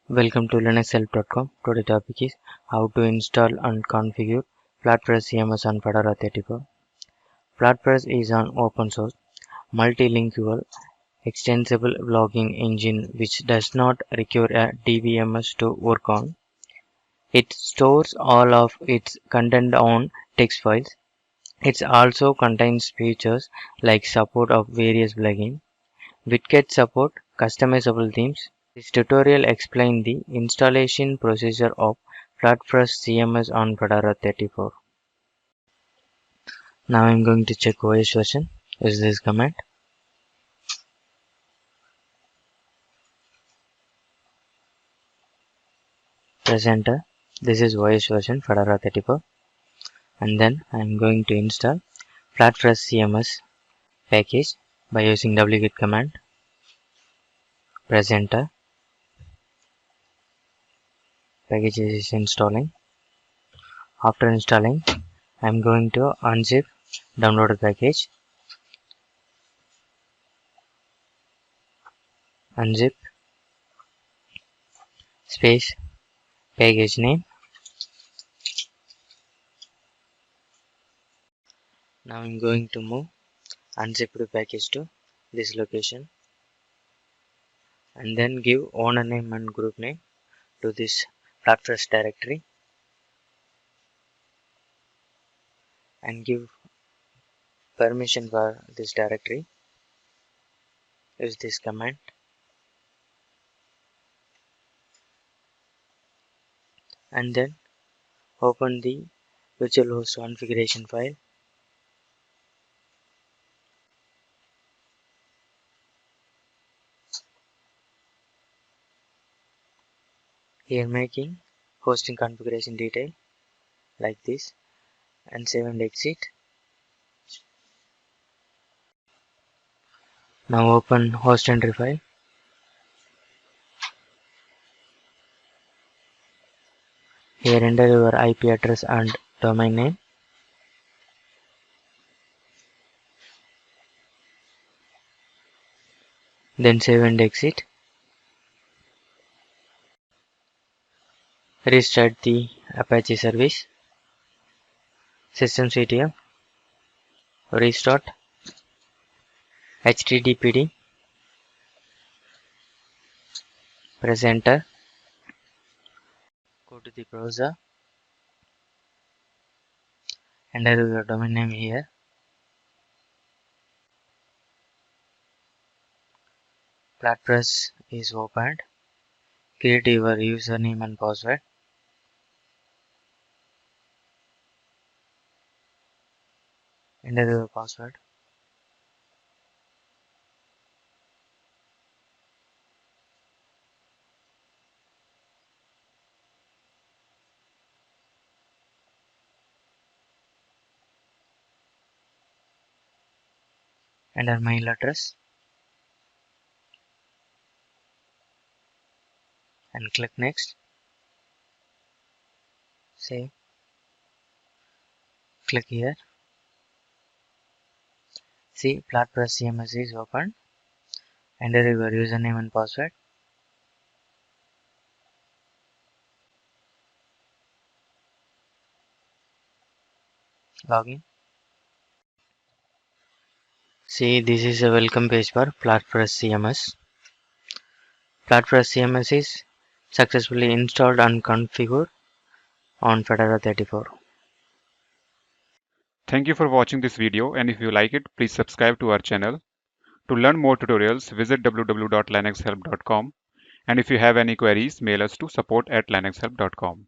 Welcome to linuxhelp.com. Today topic is how to install and configure Flatpress CMS on Fedora 34. Flatpress is an open source, multilingual, extensible blogging engine which does not require a DBMS to work on. It stores all of its content on text files. It also contains features like support of various plugins, widget support, customizable themes. This tutorial explains the installation procedure of Flatpress CMS on Fedora 34. Now I'm going to check OS version. Use this command. Press enter. This is OS version Fedora 34. And then I'm going to install Flatpress CMS package by using wget command. Press enter. Package is installing. After installing, I'm going to unzip downloaded package. Unzip space package name. Now I'm going to move unzipped package to this location and then give owner name and group name to this Flatpress directory and give permission for this directory. Use this command and then open the virtual host configuration file. Here making hosting configuration detail like this and save and exit. Now open host entry file. Here enter your IP address and domain name. Then save and exit. Restart the Apache service. systemctl restart httpd. Press enter. Go to the browser. Enter your domain name here. Flatpress is opened. Create your username and password. Enter your password. Enter mail address and click next. Save. Click here. See, Flatpress CMS is opened. Enter your username and password. Login. See, this is a welcome page for Flatpress CMS. Flatpress CMS is successfully installed and configured on Fedora 34. Thank you for watching this video, and if you like it, please subscribe to our channel. To learn more tutorials, visit www.linuxhelp.com, and if you have any queries, mail us to support@linuxhelp.com.